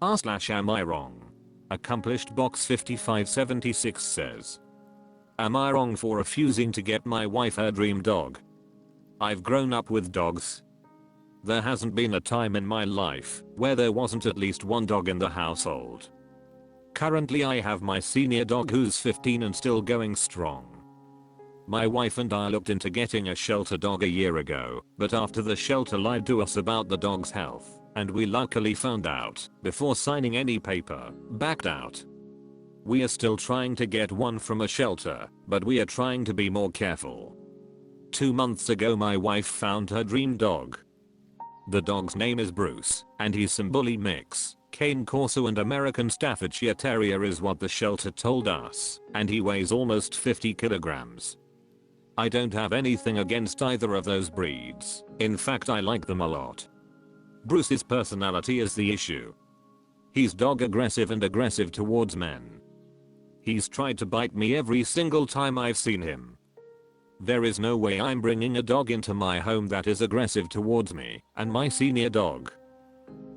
Am I wrong? Accomplished box 5576 says. Am I wrong for refusing to get my wife her dream dog? I've grown up with dogs. There hasn't been a time in my life where there wasn't at least one dog in the household. Currently I have my senior dog who's 15 and still going strong. My wife and I looked into getting a shelter dog a year ago, but after the shelter lied to us about the dog's health, and we luckily found out before signing any paper, backed out. We are still trying to get one from a shelter, but we are trying to be more careful. 2 months ago my wife found her dream dog. The dog's name is Bruce, and he's some bully mix. Cane Corso and American Staffordshire Terrier is what the shelter told us, and he weighs almost 50 kilograms. I don't have anything against either of those breeds. In fact I like them a lot. Bruce's personality is the issue. He's dog aggressive and aggressive towards men. He's tried to bite me every single time I've seen him. There is no way I'm bringing a dog into my home that is aggressive towards me and my senior dog.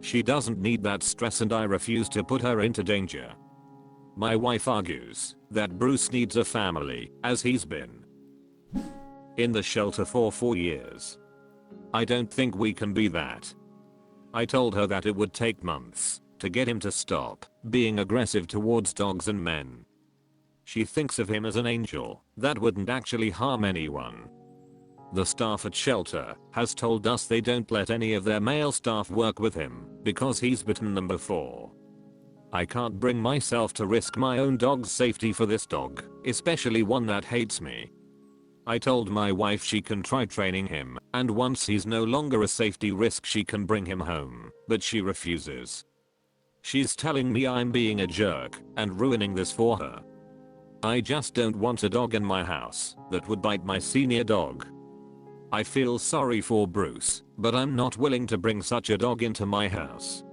She doesn't need that stress and I refuse to put her into danger. My wife argues that Bruce needs a family, as he's been in the shelter for 4 years. I don't think we can be that. I told her that it would take months to get him to stop being aggressive towards dogs and men. She thinks of him as an angel that wouldn't actually harm anyone. The staff at shelter has told us they don't let any of their male staff work with him because he's bitten them before. I can't bring myself to risk my own dog's safety for this dog, especially one that hates me. I told my wife she can try training him, and once he's no longer a safety risk she can bring him home, but she refuses. She's telling me I'm being a jerk and ruining this for her. I just don't want a dog in my house that would bite my senior dog. I feel sorry for Bruce, but I'm not willing to bring such a dog into my house.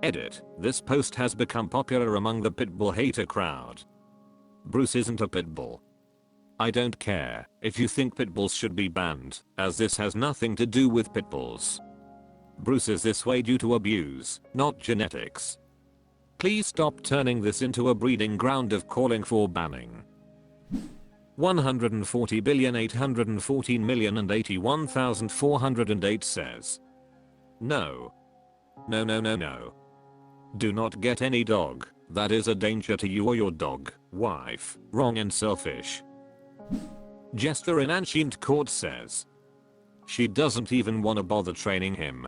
Edit. This post has become popular among the pitbull hater crowd. Bruce isn't a pitbull. I don't care if you think pitbulls should be banned, as this has nothing to do with pitbulls. Bruce is this way due to abuse, not genetics. Please stop turning this into a breeding ground of calling for banning. 140,814,081,408 says. No. No no no no. Do not get any dog that is a danger to you or your dog, wife. Wrong and selfish. Jester in Ancient Court says. She doesn't even wanna bother training him.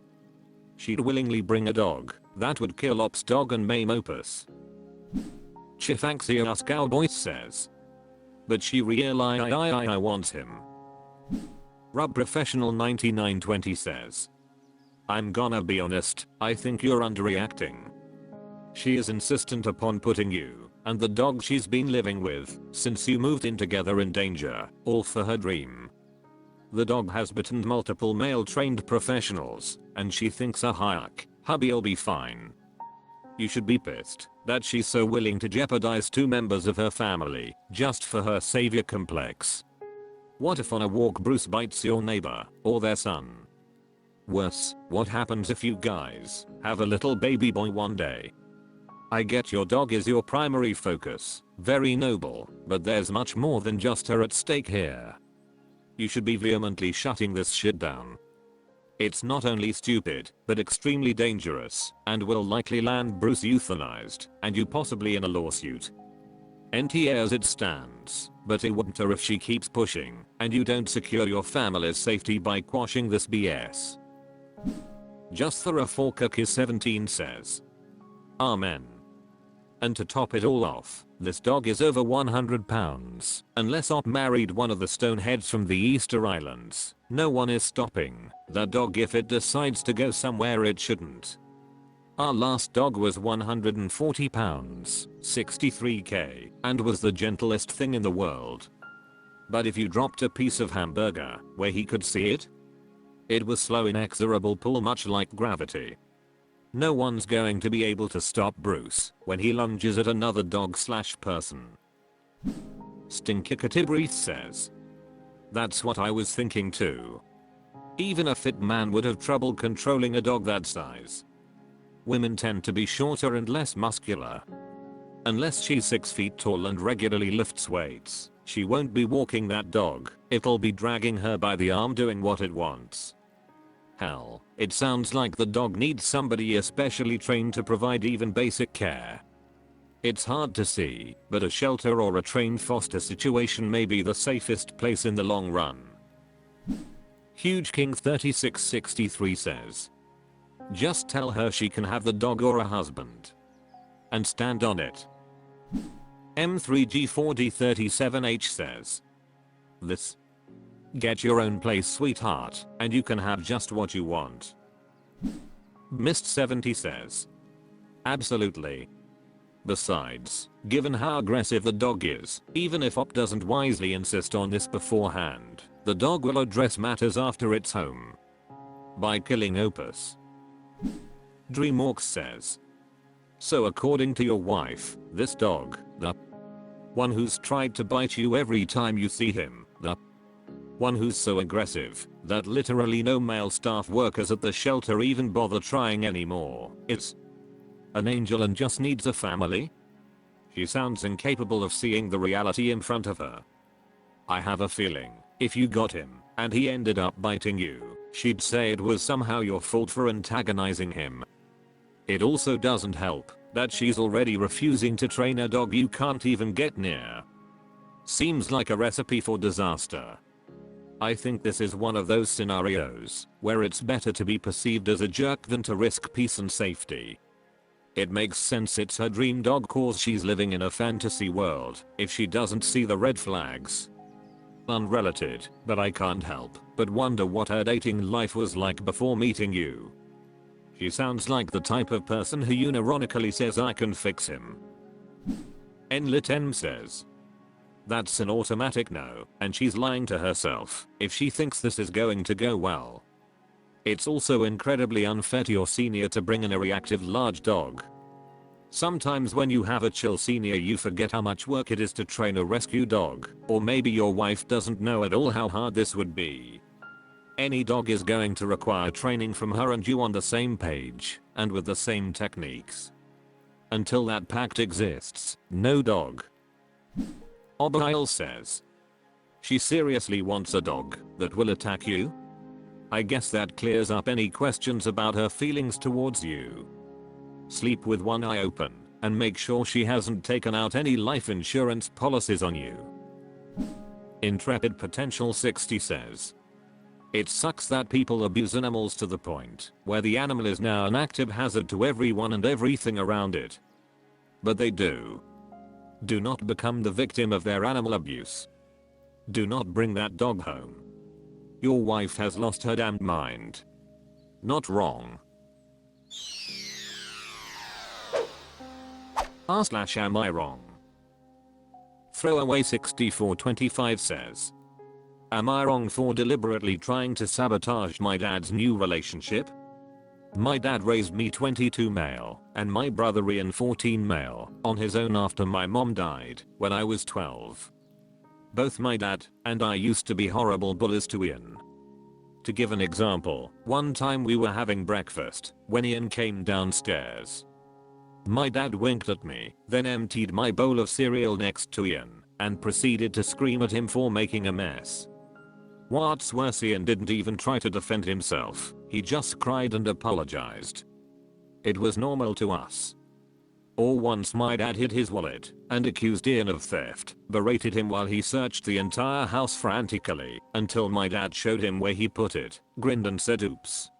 She'd willingly bring a dog that would kill Ops dog and maim Opus. Chifaxias Cowboy says. But she really wants him. Rub Professional 9920 says. I'm gonna be honest, I think you're underreacting. She is insistent upon putting you and the dog she's been living with since you moved in together in danger, all for her dream. The dog has bitten multiple male trained professionals and she thinks hubby'll be fine. You should be pissed that she's so willing to jeopardize 2 members of her family just for her savior complex. What if on a walk Bruce bites your neighbor or their son? Worse, what happens if you guys have a little baby boy one day? I get your dog is your primary focus, very noble, but there's much more than just her at stake here. You should be vehemently shutting this shit down. It's not only stupid, but extremely dangerous, and will likely land Bruce euthanized, and you possibly in a lawsuit. NTA as it stands, but it wouldn't her if she keeps pushing, and you don't secure your family's safety by quashing this BS. Just the Raforka Kiss 17 says. Amen. And to top it all off, this dog is over 100 pounds. Unless Op married one of the stoneheads from the Easter Islands, no one is stopping that dog if it decides to go somewhere it shouldn't. Our last dog was 140 pounds, 63k, and was the gentlest thing in the world. But if you dropped a piece of hamburger where he could see it, it was slow inexorable pull much like gravity. No one's going to be able to stop Bruce when he lunges at another dog/person. Stinkikatibreath says. That's what I was thinking too. Even a fit man would have trouble controlling a dog that size. women tend to be shorter and less muscular. Unless she's 6 feet tall and regularly lifts weights, she won't be walking that dog, it'll be dragging her by the arm doing what it wants. Hell, it sounds like the dog needs somebody especially trained to provide even basic care. It's hard to see, but a shelter or a trained foster situation may be the safest place in the long run. Huge King 3663 says, just tell her she can have the dog or a husband. And stand on it. M3G4D37H says, this. Get your own place, sweetheart, and you can have just what you want. Mist70 says, absolutely. Besides, given how aggressive the dog is, even if Op doesn't wisely insist on this beforehand, the dog will address matters after it's home. By killing Opus. Dreamorks says, so according to your wife, this dog, the one who's tried to bite you every time you see him, the one who's so aggressive that literally no male staff workers at the shelter even bother trying anymore, is an angel and just needs a family? She sounds incapable of seeing the reality in front of her. I have a feeling, if you got him, and he ended up biting you, she'd say it was somehow your fault for antagonizing him. It also doesn't help that she's already refusing to train a dog you can't even get near. Seems like a recipe for disaster. I think this is one of those scenarios where it's better to be perceived as a jerk than to risk peace and safety. It makes sense it's her dream dog cause she's living in a fantasy world if she doesn't see the red flags. Unrelated, but I can't help but wonder what her dating life was like before meeting you. She sounds like the type of person who unironically says I can fix him. Nlit says, that's an automatic no, and she's lying to herself if she thinks this is going to go well. It's also incredibly unfair to your senior to bring in a reactive large dog. Sometimes when you have a chill senior you forget how much work it is to train a rescue dog, or maybe your wife doesn't know at all how hard this would be. Any dog is going to require training from her and you on the same page, and with the same techniques. Until that pact exists, no dog. Obail says, she seriously wants a dog that will attack you? I guess that clears up any questions about her feelings towards you. Sleep with one eye open, and make sure she hasn't taken out any life insurance policies on you. Intrepid Potential 60 says, it sucks that people abuse animals to the point where the animal is now an active hazard to everyone and everything around it. But they do. Do not become the victim of their animal abuse. Do not bring that dog home. Your wife has lost her damned mind. Not wrong. Am I wrong? Throwaway 6425 says, am I wrong for deliberately trying to sabotage my dad's new relationship? My dad raised me 22 male and my brother Ian 14 male on his own after my mom died when I was 12. Both my dad and I used to be horrible bullies to Ian. To give an example, one time we were having breakfast when Ian came downstairs. My dad winked at me, then emptied my bowl of cereal next to Ian and proceeded to scream at him for making a mess. What's worse, Ian didn't even try to defend himself, he just cried and apologized. It was normal to us. Or once my dad hid his wallet and accused Ian of theft, berated him while he searched the entire house frantically until my dad showed him where he put it, grinned and said oops.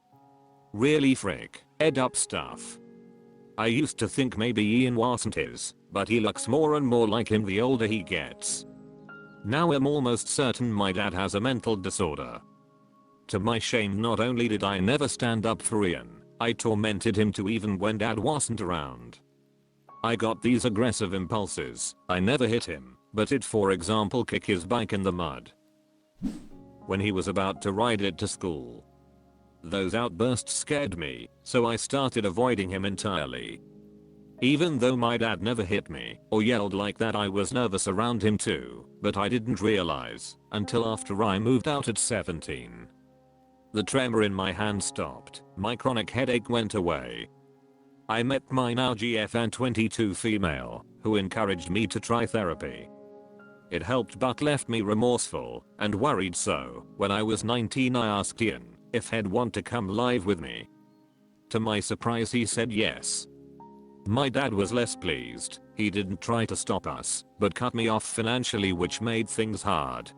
Really frick, ed up stuff. I used to think maybe Ian wasn't his, but he looks more and more like him the older he gets. Now I'm almost certain my dad has a mental disorder. To my shame, not only did I never stand up for Ian, I tormented him too even when dad wasn't around. I got these aggressive impulses. I never hit him, but did for example kick his bike in the mud when he was about to ride it to school. Those outbursts scared me, so I started avoiding him entirely. Even though my dad never hit me or yelled like that, I was nervous around him too, but I didn't realize until after I moved out at 17. The tremor in my hand stopped, my chronic headache went away. I met my now GF and 22 female, who encouraged me to try therapy. It helped but left me remorseful and worried, so when I was 19 I asked Ian if he'd want to come live with me. To my surprise he said yes. My dad was less pleased. He didn't try to stop us, but cut me off financially, which made things hard.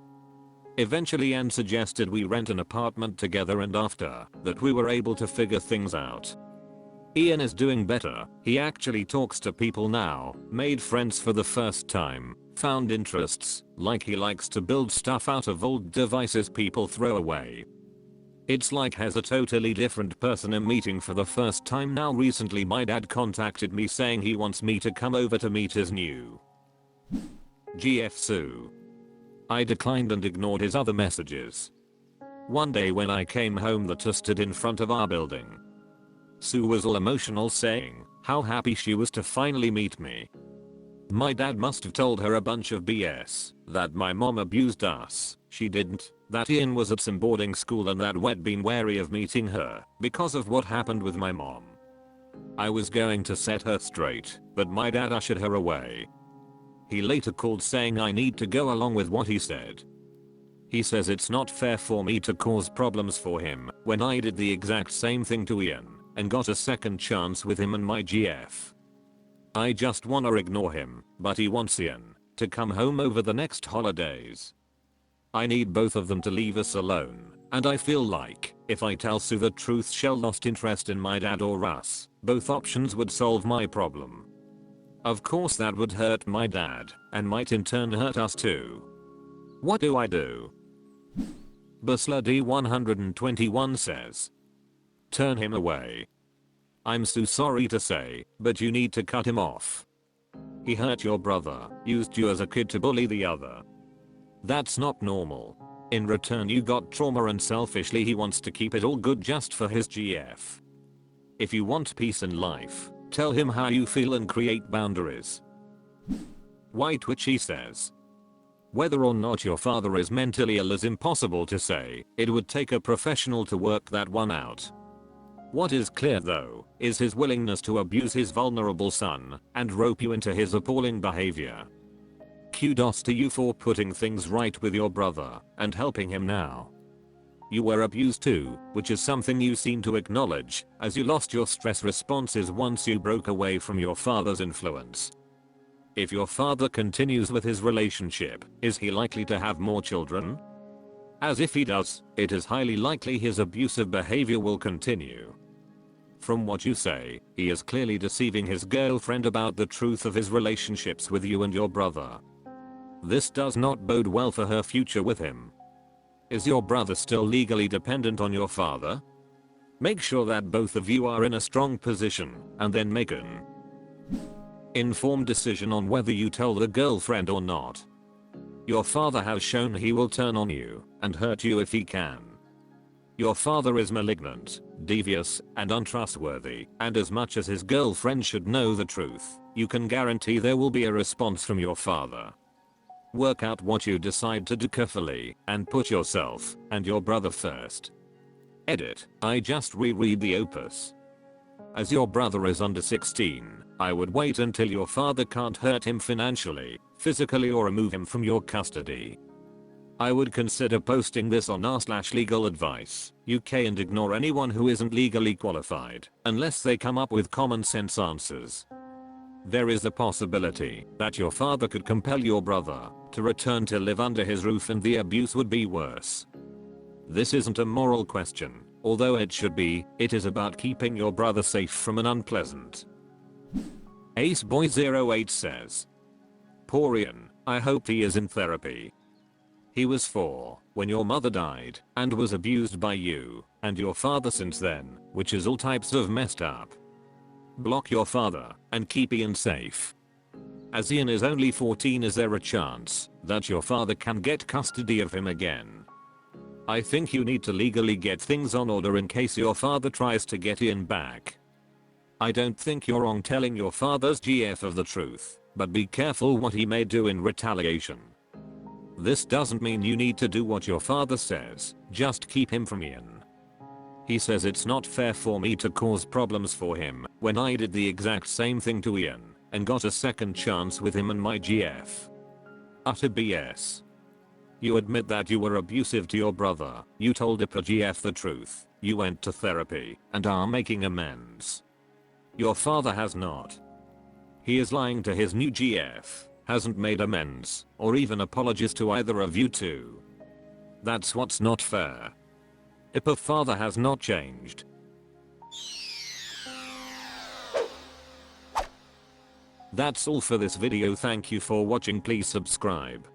Eventually Ian suggested we rent an apartment together, and after that we were able to figure things out. Ian is doing better. He actually talks to people now, made friends for the first time, found interests, like he likes to build stuff out of old devices people throw away. It's like he's a totally different person I'm meeting for the first time now. Recently my dad contacted me saying he wants me to come over to meet his new GF Sue. I declined and ignored his other messages. One day when I came home, the two stood in front of our building. Sue was all emotional, saying how happy she was to finally meet me. My dad must have told her a bunch of BS, that my mom abused us. She didn't, that Ian was at some boarding school and that we'd been wary of meeting her because of what happened with my mom. I was going to set her straight, but my dad ushered her away. He later called saying I need to go along with what he said. He says it's not fair for me to cause problems for him when I did the exact same thing to Ian and got a second chance with him and my GF. I just wanna ignore him, but he wants Ian to come home over the next holidays. I need both of them to leave us alone, and I feel like if I tell Sue the truth she'll lost interest in my dad or us. Both options would solve my problem. Of course that would hurt my dad and might in turn hurt us too. What do I do? Busla D121 says, turn him away. I'm so sorry to say, but you need to cut him off. He hurt your brother, used you as a kid to bully the other. That's not normal. In return you got trauma, and selfishly he wants to keep it all good just for his GF. If you want peace in life, tell him how you feel and create boundaries. White Witchy says, whether or not your father is mentally ill is impossible to say. It would take a professional to work that one out. What is clear though, is his willingness to abuse his vulnerable son and rope you into his appalling behavior. Kudos to you for putting things right with your brother and helping him now. You were abused too, which is something you seem to acknowledge, as you lost your stress responses once you broke away from your father's influence. If your father continues with his relationship, is he likely to have more children? As if he does, it is highly likely his abusive behavior will continue. From what you say, he is clearly deceiving his girlfriend about the truth of his relationships with you and your brother. This does not bode well for her future with him. Is your brother still legally dependent on your father? Make sure that both of you are in a strong position, and then make an informed decision on whether you tell the girlfriend or not. Your father has shown he will turn on you and hurt you if he can. Your father is malignant, devious, and untrustworthy, and as much as his girlfriend should know the truth, you can guarantee there will be a response from your father. Work out what you decide to do carefully and put yourself and your brother first. Edit, I just reread the opus. As your brother is under 16, I would wait until your father can't hurt him financially, physically, or remove him from your custody. I would consider posting this on r/legal advice UK and ignore anyone who isn't legally qualified unless they come up with common sense answers. There is the possibility that your father could compel your brother to return to live under his roof, and the abuse would be worse. This isn't a moral question, although it should be. It is about keeping your brother safe from an unpleasant. Aceboy08 says, poor Ian, I hope he is in therapy. He was 4 when your mother died and was abused by you and your father since then, which is all types of messed up. Block your father and keep Ian safe. As Ian is only 14, is there a chance that your father can get custody of him again? I think you need to legally get things on order in case your father tries to get Ian back. I don't think you're wrong telling your father's GF of the truth, but be careful what he may do in retaliation. This doesn't mean you need to do what your father says, just keep him from Ian. He says it's not fair for me to cause problems for him when I did the exact same thing to Ian and got a second chance with him and my GF. Utter BS. You admit that you were abusive to your brother, you told Ippa GF the truth, you went to therapy and are making amends. Your father has not. He is lying to his new GF, hasn't made amends or even apologies to either of you two. That's what's not fair. Ippa father has not changed. That's all for this video. Thank you for watching. Please subscribe.